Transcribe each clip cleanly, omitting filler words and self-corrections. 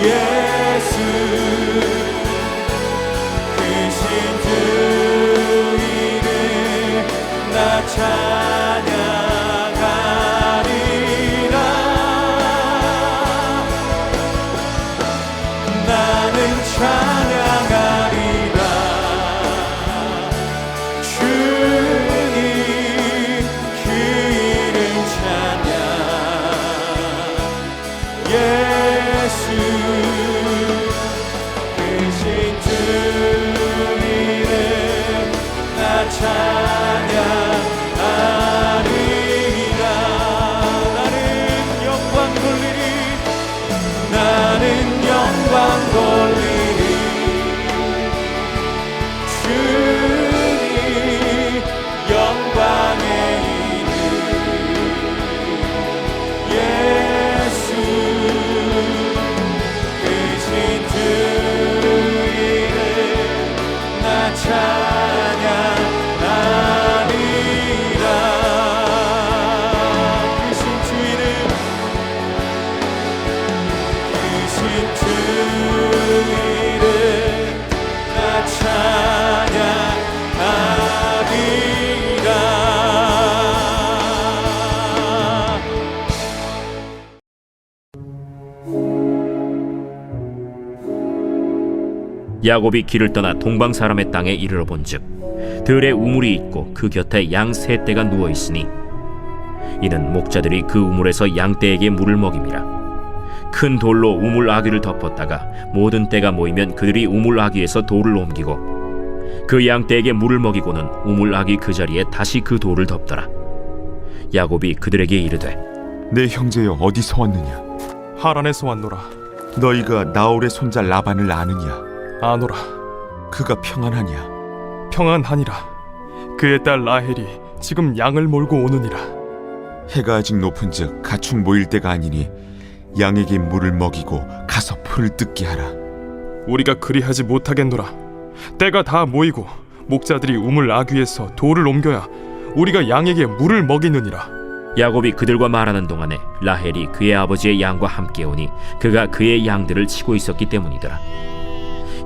예수 크신 주 이름 나 찬양하리라. 나는 찬양하리라. 주님 그 이름 찬양. 예수 크신 주 이름 나 찬양하리라. 나는 영광 돌리리. 나는 영광 돌리리. 주님 영광의 이름. 예수 크신 주 이름 나 찬양하리라. 크신 주 이름 크신 주 이름 나 찬양하리라. 야곱이 길을 떠나 동방 사람의 땅에 이르러 본즉 들에 우물이 있고 그 곁에 양 세 떼가 누워 있으니 이는 목자들이 그 우물에서 양 떼에게 물을 먹임이라. 큰 돌로 우물 아귀를 덮었다가 모든 떼가 모이면 그들이 우물 아귀에서 돌을 옮기고 그 양 떼에게 물을 먹이고는 우물 아귀 그 자리에 다시 그 돌을 덮더라. 야곱이 그들에게 이르되 내 형제여 어디서 왔느냐? 하란에서 왔노라. 너희가 나홀의 손자 라반을 아느냐? 아노라. 그가 평안하냐? 평안하니라. 그의 딸 라헬이 지금 양을 몰고 오느니라. 해가 아직 높은즉 가축 모일 때가 아니니 양에게 물을 먹이고 가서 풀을 뜯게 하라. 우리가 그리하지 못하겠노라. 때가 다 모이고 목자들이 우물 아귀에서 돌을 옮겨야 우리가 양에게 물을 먹이느니라. 야곱이 그들과 말하는 동안에 라헬이 그의 아버지의 양과 함께 오니 그가 그의 양들을 치고 있었기 때문이더라.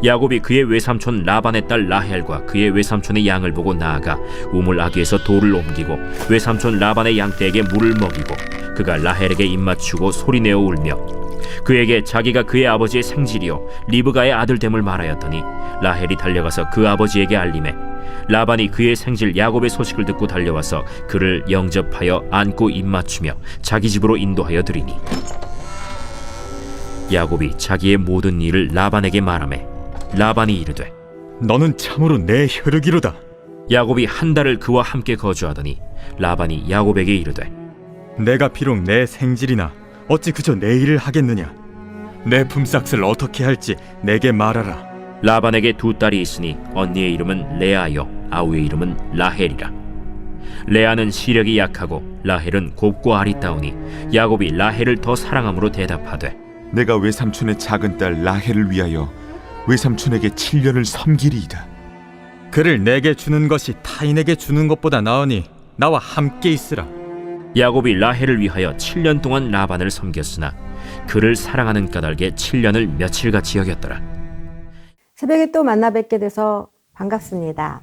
야곱이 그의 외삼촌 라반의 딸 라헬과 그의 외삼촌의 양을 보고 나아가 우물 아귀에서 돌을 옮기고 외삼촌 라반의 양떼에게 물을 먹이고 그가 라헬에게 입맞추고 소리내어 울며 그에게 자기가 그의 아버지의 생질이요 리브가의 아들됨을 말하였더니 라헬이 달려가서 그 아버지에게 알림해 라반이 그의 생질 야곱의 소식을 듣고 달려와서 그를 영접하여 안고 입맞추며 자기 집으로 인도하여 드리니 야곱이 자기의 모든 일을 라반에게 말하매 라반이 이르되 너는 참으로 내 혈육이로다. 야곱이 한 달을 그와 함께 거주하더니 라반이 야곱에게 이르되 내가 비록 내 생질이나 어찌 그저 내 일을 하겠느냐? 내 품삯을 어떻게 할지 내게 말하라. 라반에게 두 딸이 있으니 언니의 이름은 레아요 아우의 이름은 라헬이라. 레아는 시력이 약하고 라헬은 곱고 아리따우니 야곱이 라헬을 더 사랑함으로 대답하되 내가 외삼촌의 작은 딸 라헬을 위하여 외삼촌에게 7년을 섬기리이다. 그를 내게 주는 것이 타인에게 주는 것보다 나으니 나와 함께 있으라. 야곱이 라헬을 위하여 7년 동안 라반을 섬겼으나 그를 사랑하는 까닭에 7년을 며칠같이 여겼더라. 새벽에 또 만나 뵙게 돼서 반갑습니다.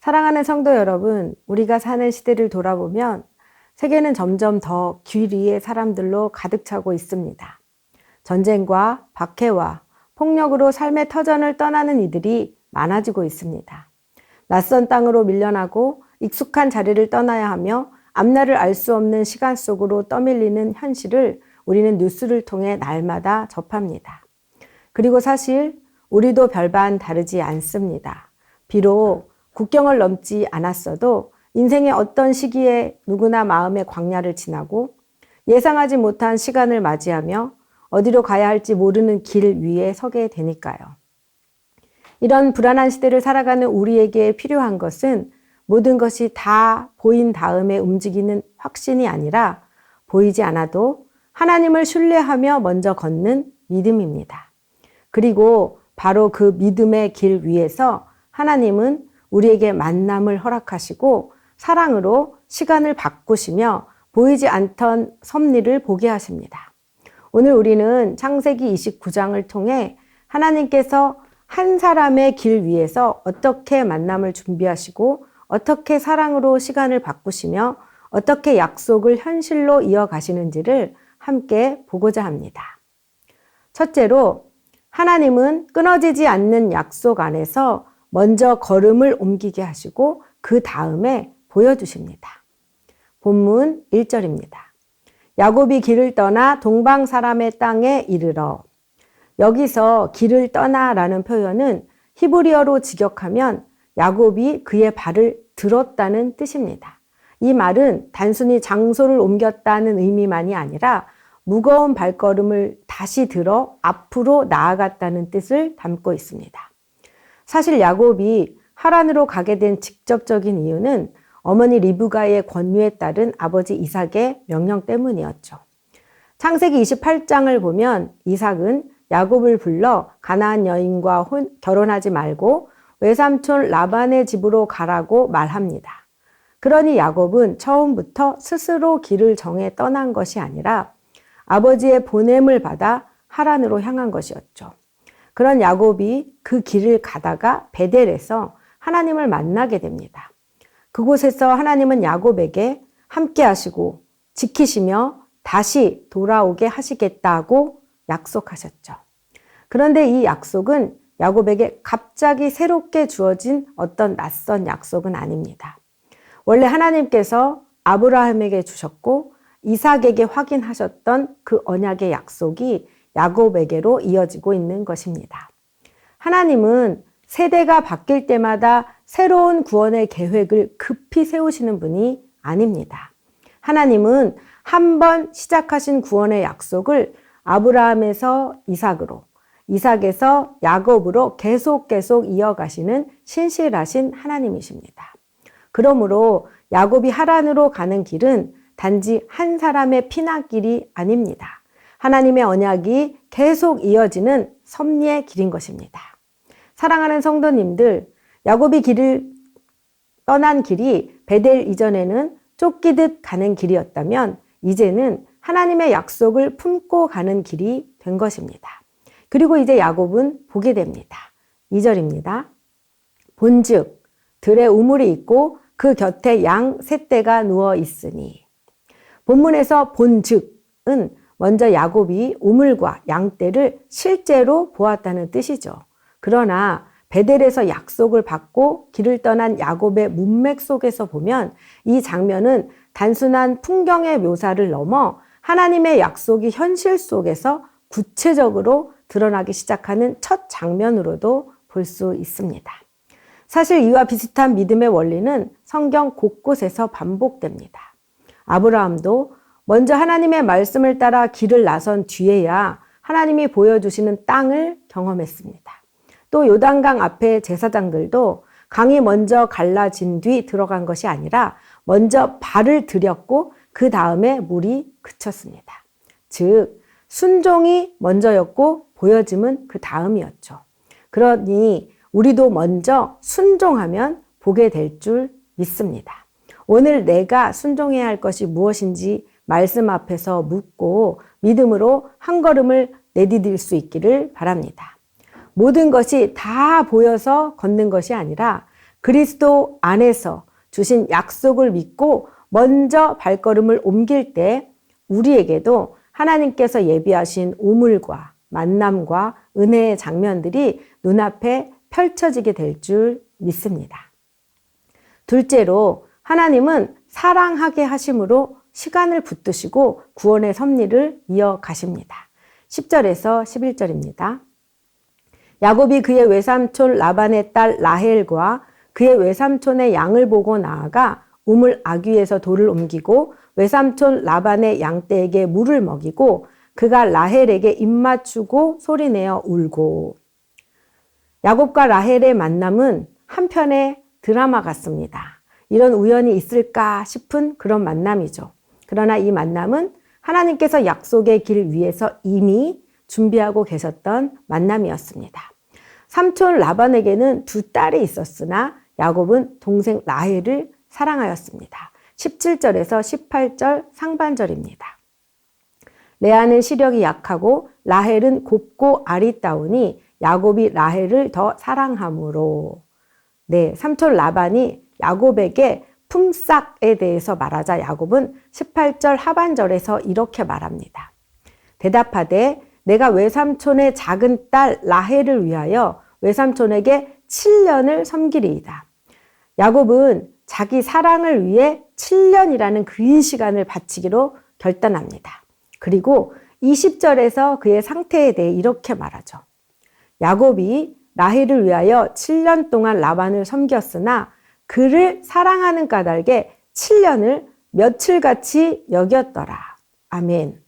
사랑하는 성도 여러분, 우리가 사는 시대를 돌아보면 세계는 점점 더 길 위의 사람들로 가득 차고 있습니다. 전쟁과 박해와 폭력으로 삶의 터전을 떠나는 이들이 많아지고 있습니다. 낯선 땅으로 밀려나고 익숙한 자리를 떠나야 하며 앞날을 알 수 없는 시간 속으로 떠밀리는 현실을 우리는 뉴스를 통해 날마다 접합니다. 그리고 사실 우리도 별반 다르지 않습니다. 비록 국경을 넘지 않았어도 인생의 어떤 시기에 누구나 마음의 광야를 지나고 예상하지 못한 시간을 맞이하며 어디로 가야 할지 모르는 길 위에 서게 되니까요. 이런 불안한 시대를 살아가는 우리에게 필요한 것은 모든 것이 다 보인 다음에 움직이는 확신이 아니라 보이지 않아도 하나님을 신뢰하며 먼저 걷는 믿음입니다. 그리고 바로 그 믿음의 길 위에서 하나님은 우리에게 만남을 허락하시고 사랑으로 시간을 바꾸시며 보이지 않던 섭리를 보게 하십니다. 오늘 우리는 창세기 29장을 통해 하나님께서 한 사람의 길 위에서 어떻게 만남을 준비하시고 어떻게 사랑으로 시간을 바꾸시며 어떻게 약속을 현실로 이어가시는지를 함께 보고자 합니다. 첫째로 하나님은 끊어지지 않는 약속 안에서 먼저 걸음을 옮기게 하시고 그 다음에 보여주십니다. 본문 1절입니다. 야곱이 길을 떠나 동방 사람의 땅에 이르러. 여기서 길을 떠나라는 표현은 히브리어로 직역하면 야곱이 그의 발을 들었다는 뜻입니다. 이 말은 단순히 장소를 옮겼다는 의미만이 아니라 무거운 발걸음을 다시 들어 앞으로 나아갔다는 뜻을 담고 있습니다. 사실 야곱이 하란으로 가게 된 직접적인 이유는 어머니 리브가의 권유에 따른 아버지 이삭의 명령 때문이었죠. 창세기 28장을 보면 이삭은 야곱을 불러 가나안 여인과 결혼하지 말고 외삼촌 라반의 집으로 가라고 말합니다. 그러니 야곱은 처음부터 스스로 길을 정해 떠난 것이 아니라 아버지의 보냄을 받아 하란으로 향한 것이었죠. 그런 야곱이 그 길을 가다가 베델에서 하나님을 만나게 됩니다. 그곳에서 하나님은 야곱에게 함께 하시고 지키시며 다시 돌아오게 하시겠다고 약속하셨죠. 그런데 이 약속은 야곱에게 갑자기 새롭게 주어진 어떤 낯선 약속은 아닙니다. 원래 하나님께서 아브라함에게 주셨고 이삭에게 확인하셨던 그 언약의 약속이 야곱에게로 이어지고 있는 것입니다. 하나님은 세대가 바뀔 때마다 새로운 구원의 계획을 급히 세우시는 분이 아닙니다. 하나님은 한 번 시작하신 구원의 약속을 아브라함에서 이삭으로, 이삭에서 야곱으로 계속 이어가시는 신실하신 하나님이십니다. 그러므로 야곱이 하란으로 가는 길은 단지 한 사람의 피난길이 아닙니다. 하나님의 언약이 계속 이어지는 섭리의 길인 것입니다. 사랑하는 성도님들, 야곱이 길을 떠난 길이 베델 이전에는 쫓기듯 가는 길이었다면 이제는 하나님의 약속을 품고 가는 길이 된 것입니다. 그리고 이제 야곱은 보게 됩니다. 2절입니다. 본즉 들에 우물이 있고 그 곁에 양 세 떼가 누워 있으니. 본문에서 본즉은 먼저 야곱이 우물과 양떼를 실제로 보았다는 뜻이죠. 그러나 베델에서 약속을 받고 길을 떠난 야곱의 문맥 속에서 보면 이 장면은 단순한 풍경의 묘사를 넘어 하나님의 약속이 현실 속에서 구체적으로 드러나기 시작하는 첫 장면으로도 볼 수 있습니다. 사실 이와 비슷한 믿음의 원리는 성경 곳곳에서 반복됩니다. 아브라함도 먼저 하나님의 말씀을 따라 길을 나선 뒤에야 하나님이 보여주시는 땅을 경험했습니다. 또 요단강 앞에 제사장들도 강이 먼저 갈라진 뒤 들어간 것이 아니라 먼저 발을 들였고 그 다음에 물이 그쳤습니다. 즉 순종이 먼저였고 보여짐은 그 다음이었죠. 그러니 우리도 먼저 순종하면 보게 될 줄 믿습니다. 오늘 내가 순종해야 할 것이 무엇인지 말씀 앞에서 묻고 믿음으로 한 걸음을 내디딜 수 있기를 바랍니다. 모든 것이 다 보여서 걷는 것이 아니라 그리스도 안에서 주신 약속을 믿고 먼저 발걸음을 옮길 때 우리에게도 하나님께서 예비하신 우물과 만남과 은혜의 장면들이 눈앞에 펼쳐지게 될 줄 믿습니다. 둘째로 하나님은 사랑하게 하심으로 시간을 붙드시고 구원의 섭리를 이어가십니다. 10절에서 11절입니다. 야곱이 그의 외삼촌 라반의 딸 라헬과 그의 외삼촌의 양을 보고 나아가 우물 아귀에서 돌을 옮기고 외삼촌 라반의 양떼에게 물을 먹이고 그가 라헬에게 입맞추고 소리내어 울고. 야곱과 라헬의 만남은 한편의 드라마 같습니다. 이런 우연이 있을까 싶은 그런 만남이죠. 그러나 이 만남은 하나님께서 약속의 길 위에서 이미 준비하고 계셨던 만남이었습니다. 삼촌 라반에게는 두 딸이 있었으나 야곱은 동생 라헬을 사랑하였습니다. 17절에서 18절 상반절입니다. 레아는 시력이 약하고 라헬은 곱고 아리따우니 야곱이 라헬을 더 사랑함으로. 네, 삼촌 라반이 야곱에게 품삯에 대해서 말하자 야곱은 18절 하반절에서 이렇게 말합니다. 대답하되 내가 외삼촌의 작은 딸 라헬을 위하여 외삼촌에게 7년을 섬기리이다. 야곱은 자기 사랑을 위해 7년이라는 긴 시간을 바치기로 결단합니다. 그리고 20절에서 그의 상태에 대해 이렇게 말하죠. 야곱이 라헬을 위하여 7년 동안 라반을 섬겼으나 그를 사랑하는 까닭에 7년을 며칠같이 여겼더라. 아멘.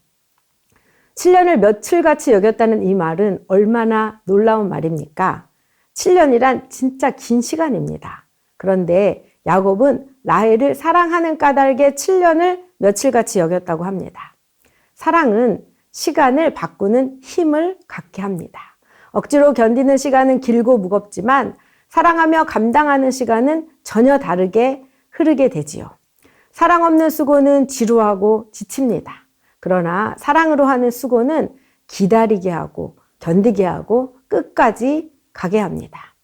7년을 며칠같이 여겼다는 이 말은 얼마나 놀라운 말입니까? 7년이란 진짜 긴 시간입니다. 그런데 야곱은 라헬을 사랑하는 까닭에 7년을 며칠같이 여겼다고 합니다. 사랑은 시간을 바꾸는 힘을 갖게 합니다. 억지로 견디는 시간은 길고 무겁지만 사랑하며 감당하는 시간은 전혀 다르게 흐르게 되지요. 사랑 없는 수고는 지루하고 지칩니다. 그러나 사랑으로 하는 수고는 기다리게 하고 견디게 하고 끝까지 가게 합니다.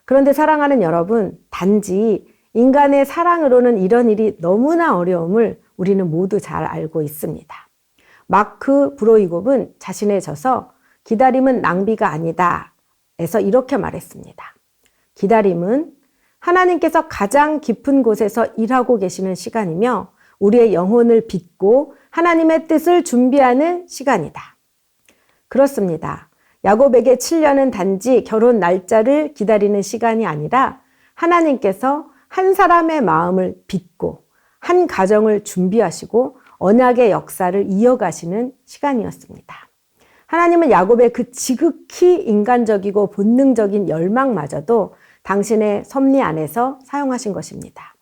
그런데 사랑하는 여러분, 단지 인간의 사랑으로는 이런 일이 너무나 어려움을 우리는 모두 잘 알고 있습니다. 마크 브로이곱은 자신의 저서 기다림은 낭비가 아니다 에서 이렇게 말했습니다. 기다림은 하나님께서 가장 깊은 곳에서 일하고 계시는 시간이며 우리의 영혼을 빚고 하나님의 뜻을 준비하는 시간이다. 그렇습니다. 야곱에게 7년은 단지 결혼 날짜를 기다리는 시간이 아니라 하나님께서 한 사람의 마음을 빚고 한 가정을 준비하시고 언약의 역사를 이어가시는 시간이었습니다. 하나님은 야곱의 그 지극히 인간적이고 본능적인 열망마저도 당신의 섭리 안에서 사용하신 것입니다.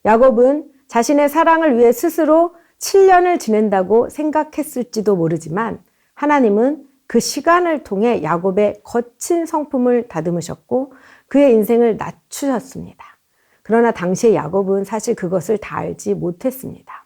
야곱은 자신의 사랑을 위해 스스로 7년을 지낸다고 생각했을지도 모르지만 하나님은 그 시간을 통해 야곱의 거친 성품을 다듬으셨고 그의 인생을 낮추셨습니다. 그러나 당시의 야곱은 사실 그것을 다 알지 못했습니다.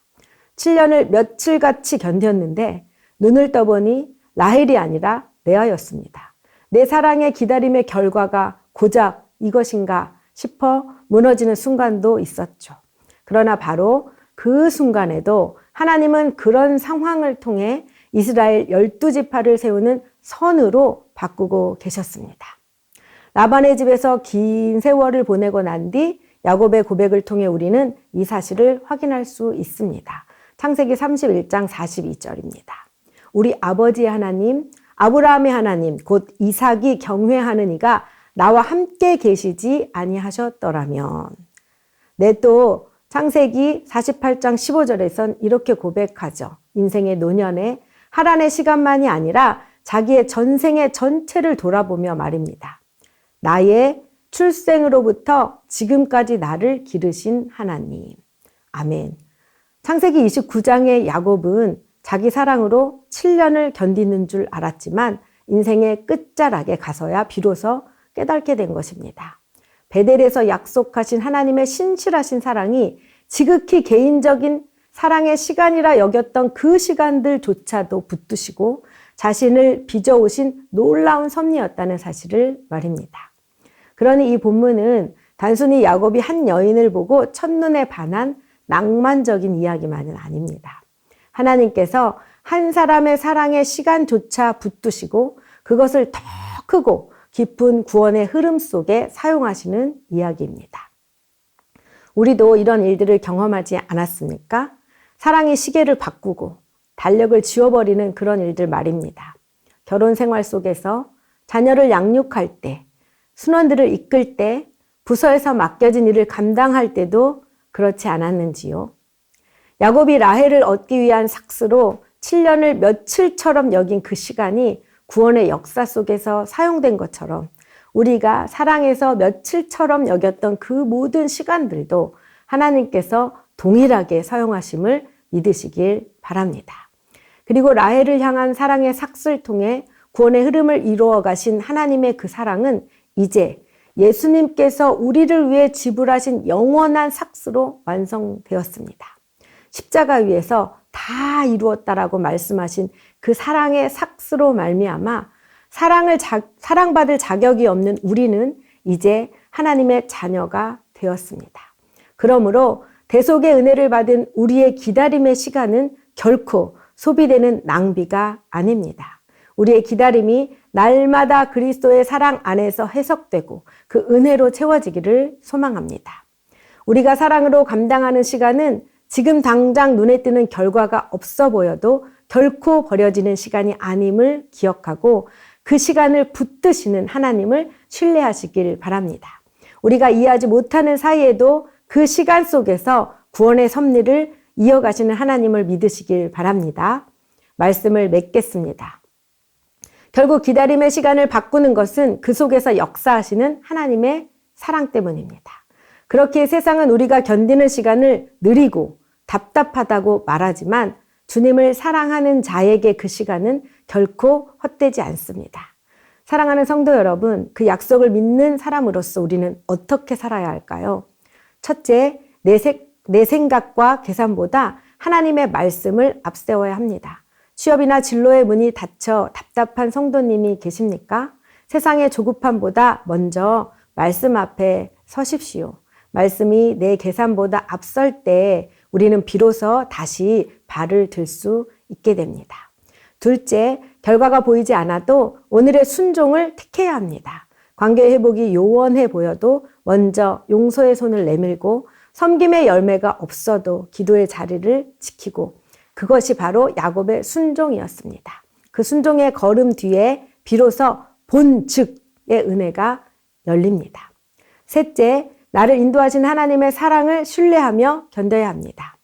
7년을 며칠같이 견뎠는데 눈을 떠보니 라헬이 아니라 레아였습니다. 내 사랑의 기다림의 결과가 고작 이것인가 싶어 무너지는 순간도 있었죠. 그러나 바로 그 순간에도 하나님은 그런 상황을 통해 이스라엘 12지파를 세우는 선으로 바꾸고 계셨습니다. 라반의 집에서 긴 세월을 보내고 난 뒤 야곱의 고백을 통해 우리는 이 사실을 확인할 수 있습니다. 창세기 31장 42절입니다. 우리 아버지의 하나님, 아브라함의 하나님, 곧 이삭이 경외하는 이가 나와 함께 계시지 아니하셨더라면. 네, 또 창세기 48장 15절에선 이렇게 고백하죠. 인생의 노년에 하란의 시간만이 아니라 자기의 전생의 전체를 돌아보며 말입니다. 나의 출생으로부터 지금까지 나를 기르신 하나님. 아멘. 창세기 29장의 야곱은 자기 사랑으로 7년을 견디는 줄 알았지만 인생의 끝자락에 가서야 비로소 깨닫게 된 것입니다. 베델에서 약속하신 하나님의 신실하신 사랑이 지극히 개인적인 사랑의 시간이라 여겼던 그 시간들조차도 붙드시고 자신을 빚어오신 놀라운 섭리였다는 사실을 말입니다. 그러니 이 본문은 단순히 야곱이 한 여인을 보고 첫눈에 반한 낭만적인 이야기만은 아닙니다. 하나님께서 한 사람의 사랑의 시간조차 붙드시고 그것을 더 크고 깊은 구원의 흐름 속에 사용하시는 이야기입니다. 우리도 이런 일들을 경험하지 않았습니까? 사랑의 시계를 바꾸고 달력을 지워버리는 그런 일들 말입니다. 결혼 생활 속에서 자녀를 양육할 때, 순원들을 이끌 때, 부서에서 맡겨진 일을 감당할 때도 그렇지 않았는지요? 야곱이 라헬을 얻기 위한 삭스로 7년을 며칠처럼 여긴 그 시간이 구원의 역사 속에서 사용된 것처럼 우리가 사랑에서 며칠처럼 여겼던 그 모든 시간들도 하나님께서 동일하게 사용하심을 믿으시길 바랍니다. 그리고 라헬을 향한 사랑의 삭스를 통해 구원의 흐름을 이루어 가신 하나님의 그 사랑은 이제 예수님께서 우리를 위해 지불하신 영원한 삭스로 완성되었습니다. 십자가 위에서 다 이루었다라고 말씀하신 그 사랑의 삭스로 말미암아 사랑받을 자격이 없는 우리는 이제 하나님의 자녀가 되었습니다. 그러므로 대속의 은혜를 받은 우리의 기다림의 시간은 결코 소비되는 낭비가 아닙니다. 우리의 기다림이 날마다 그리스도의 사랑 안에서 해석되고 그 은혜로 채워지기를 소망합니다. 우리가 사랑으로 감당하는 시간은 지금 당장 눈에 띄는 결과가 없어 보여도 결코 버려지는 시간이 아님을 기억하고 그 시간을 붙드시는 하나님을 신뢰하시길 바랍니다. 우리가 이해하지 못하는 사이에도 그 시간 속에서 구원의 섭리를 이어가시는 하나님을 믿으시길 바랍니다. 말씀을 맺겠습니다. 결국 기다림의 시간을 바꾸는 것은 그 속에서 역사하시는 하나님의 사랑 때문입니다. 그렇게 세상은 우리가 견디는 시간을 느리고 답답하다고 말하지만 주님을 사랑하는 자에게 그 시간은 결코 헛되지 않습니다. 사랑하는 성도 여러분, 그 약속을 믿는 사람으로서 우리는 어떻게 살아야 할까요? 첫째, 내 생각과 계산보다 하나님의 말씀을 앞세워야 합니다. 취업이나 진로의 문이 닫혀 답답한 성도님이 계십니까? 세상의 조급함보다 먼저 말씀 앞에 서십시오. 말씀이 내 계산보다 앞설 때 우리는 비로소 다시 발을 들 수 있게 됩니다. 둘째, 결과가 보이지 않아도 오늘의 순종을 택해야 합니다. 관계 회복이 요원해 보여도 먼저 용서의 손을 내밀고 섬김의 열매가 없어도 기도의 자리를 지키고 그것이 바로 야곱의 순종이었습니다. 그 순종의 걸음 뒤에 비로소 본즉의 은혜가 열립니다. 셋째, 나를 인도하신 하나님의 사랑을 신뢰하며 견뎌야 합니다.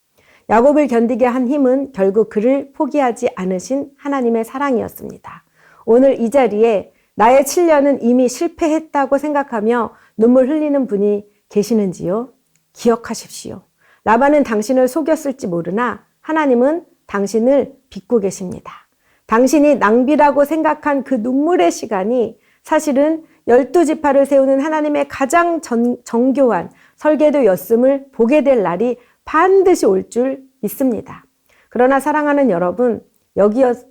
야곱을 견디게 한 힘은 결국 그를 포기하지 않으신 하나님의 사랑이었습니다. 오늘 이 자리에 나의 7년은 이미 실패했다고 생각하며 눈물 흘리는 분이 계시는지요? 기억하십시오. 라반은 당신을 속였을지 모르나 하나님은 당신을 빚고 계십니다. 당신이 낭비라고 생각한 그 눈물의 시간이 사실은 12지파를 세우는 하나님의 가장 정교한 설계도였음을 보게 될 날이 반드시 올 줄 믿습니다. 그러나 사랑하는 여러분,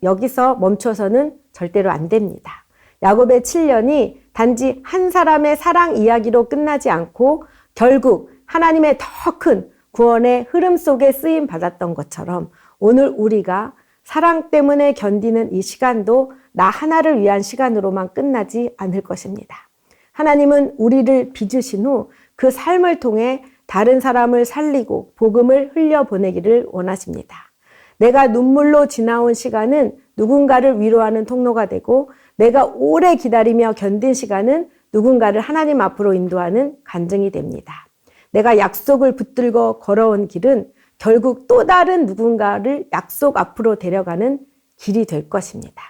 여기서 멈춰서는 절대로 안 됩니다. 야곱의 7년이 단지 한 사람의 사랑 이야기로 끝나지 않고 결국 하나님의 더 큰 구원의 흐름 속에 쓰임 받았던 것처럼 오늘 우리가 사랑 때문에 견디는 이 시간도 나 하나를 위한 시간으로만 끝나지 않을 것입니다. 하나님은 우리를 빚으신 후 그 삶을 통해 다른 사람을 살리고 복음을 흘려보내기를 원하십니다. 내가 눈물로 지나온 시간은 누군가를 위로하는 통로가 되고 내가 오래 기다리며 견딘 시간은 누군가를 하나님 앞으로 인도하는 간증이 됩니다. 내가 약속을 붙들고 걸어온 길은 결국 또 다른 누군가를 약속 앞으로 데려가는 길이 될 것입니다.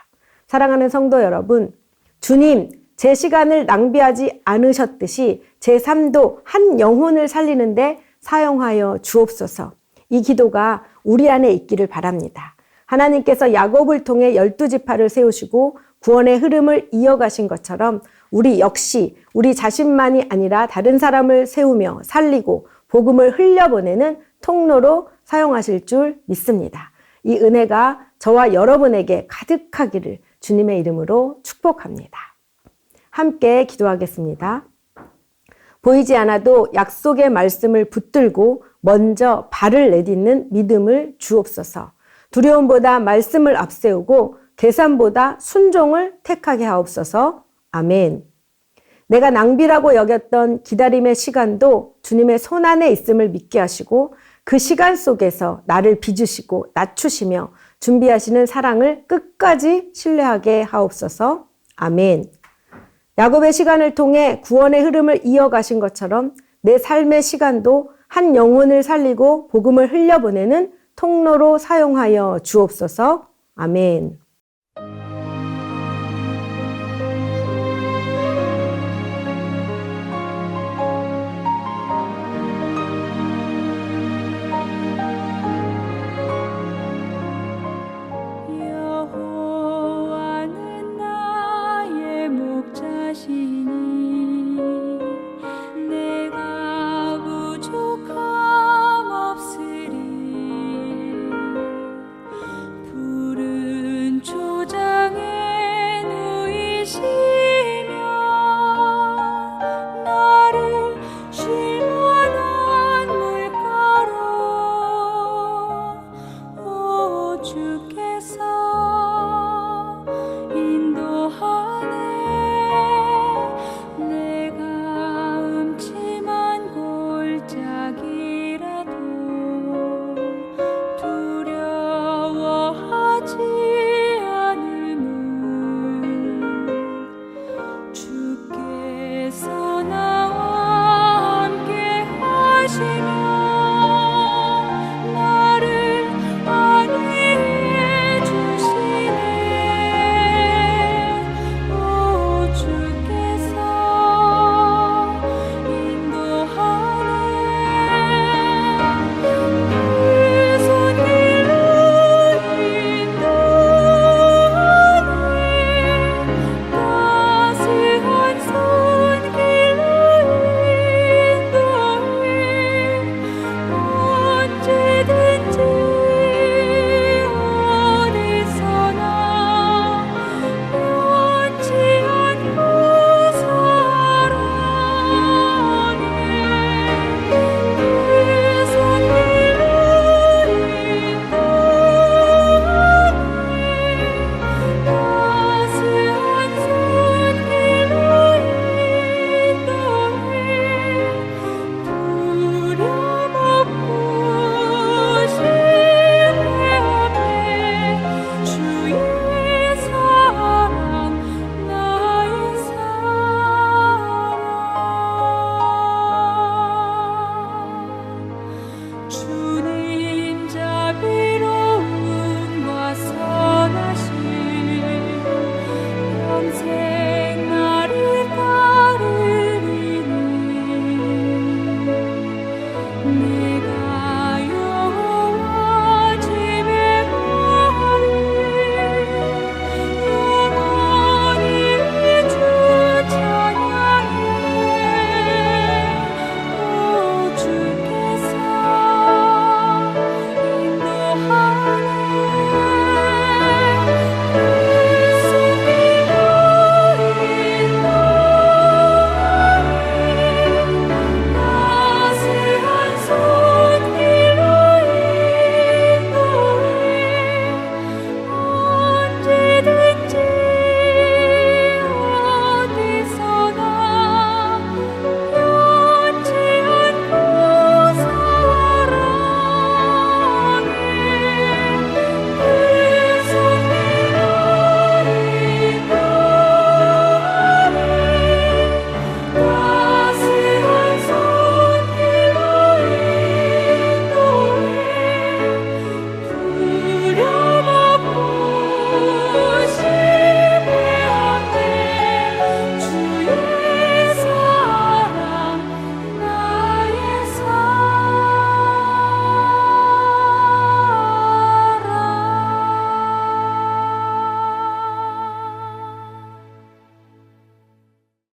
사랑하는 성도 여러분, 주님, 제 시간을 낭비하지 않으셨듯이 제 삶도 한 영혼을 살리는데 사용하여 주옵소서. 이 기도가 우리 안에 있기를 바랍니다. 하나님께서 야곱을 통해 12지파를 세우시고 구원의 흐름을 이어가신 것처럼 우리 역시 우리 자신만이 아니라 다른 사람을 세우며 살리고 복음을 흘려보내는 통로로 사용하실 줄 믿습니다. 이 은혜가 저와 여러분에게 가득하기를 주님의 이름으로 축복합니다. 함께 기도하겠습니다. 보이지 않아도 약속의 말씀을 붙들고 먼저 발을 내딛는 믿음을 주옵소서. 두려움보다 말씀을 앞세우고 계산보다 순종을 택하게 하옵소서. 아멘. 내가 낭비라고 여겼던 기다림의 시간도 주님의 손안에 있음을 믿게 하시고 그 시간 속에서 나를 빚으시고 낮추시며 준비하시는 사랑을 끝까지 신뢰하게 하옵소서. 아멘. 야곱의 시간을 통해 구원의 흐름을 이어가신 것처럼 내 삶의 시간도 한 영혼을 살리고 복음을 흘려보내는 통로로 사용하여 주옵소서. 아멘.